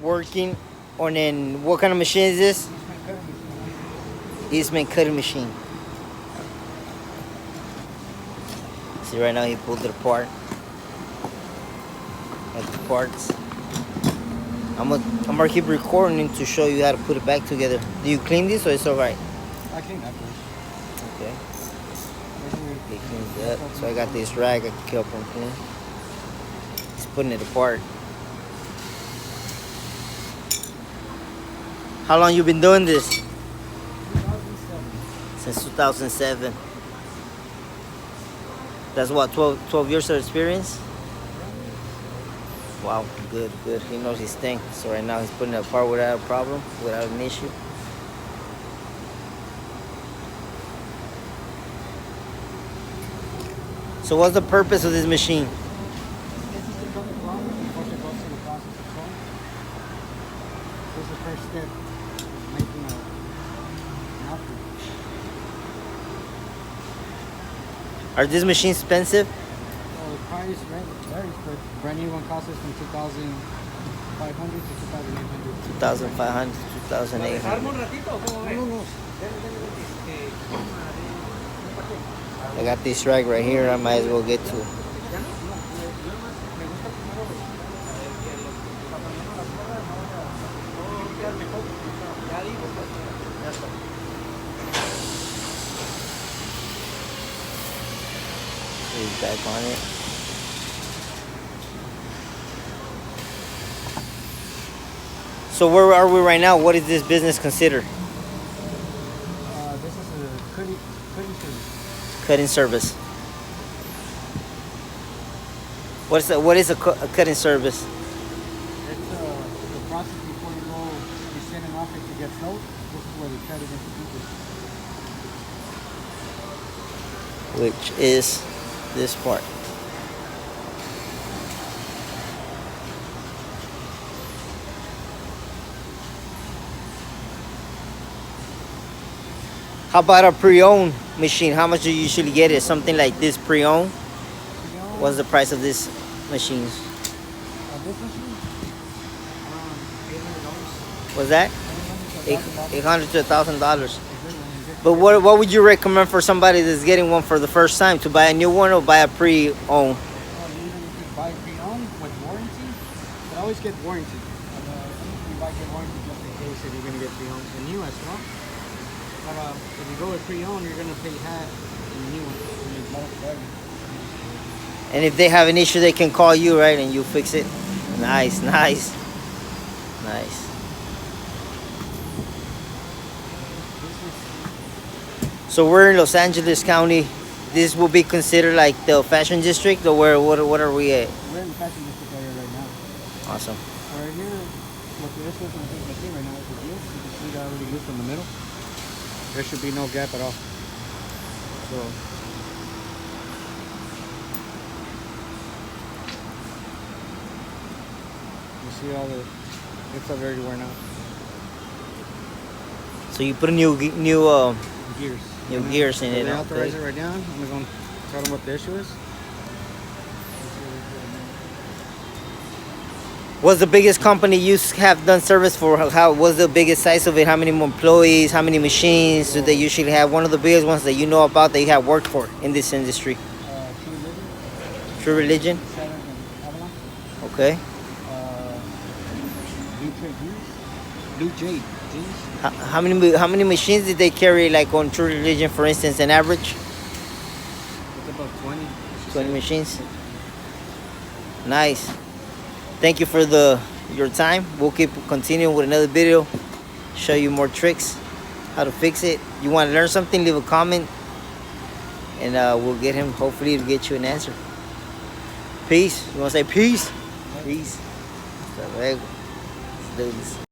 working on an, what kind of machine is this? Eastman cutting machine. See, right now he pulled it apart. Got the parts. I'm gonna keep recording to show you how to put it back together. Do you clean this or it's alright? I clean that first. Okay. He cleans that. So I got this rag I can help him clean. He's putting it apart. How long you been doing this? 2007. Since 2007. That's what, 12 years of experience? Wow, good, good. He knows his thing. So right now he's putting it apart without a problem, without an issue. So what's the purpose of this machine? This is to cut the kilometers before it goes through the process of sewing. This is the first step, making an outfit. Are these machines expensive? So the price varies, but brand new one costs us from 2,500 to 2,800. 2,500, 2,800. No. I got this rag right here. I might as well get to it. He's back on it. So where are we right now? What is this business considered? This is a cutting service. Cutting service. What is a cutting service? It's the process before you send an outfit to get sewed. This is where they cut it into pieces. Which is this part. How about a pre-owned machine? How much do you usually get it? Something like this pre-owned? What's the price of this machines? This machine, around $800. What's that? $800 to $1,000. $800 to $1,000. But what would you recommend for somebody that's getting one for the first time? To buy a new one or buy a pre-owned? Even if you buy pre-owned with warranty, but always get warranty. You buy get warranty just in case if you're going to get pre-owned. The new as well. But if you go with pre-owned, you're going to pay half in the new one. And if they have an issue, they can call you, right? And you fix it. Nice. So we're in Los Angeles County. This will be considered like the fashion district, or what are we at? We're in the fashion district area right now. Awesome. Right here, what there is with this machine right now is the gears. You can see that already loose in the middle. There should be no gap at all. So you see all the it's already worn out. So you put a new Gears. New gears in it. They authorize it right now. I'm going to tell them what the issue is. What's the biggest company you have done service for? What's the biggest size of it? How many employees? How many machines do they usually have? One of the biggest ones that you know about that you have worked for in this industry? True Religion. Okay. Blue Jade. How many machines did they carry, like on True Religion, for instance, an average? It's about 20. 20 machines. Nice. Thank you for your time. We'll keep continuing with another video. Show you more tricks, how to fix it. You want to learn something? Leave a comment, and we'll get him. Hopefully, to get you an answer. Peace. You want to say peace? Peace. Hasta luego. Let's do this.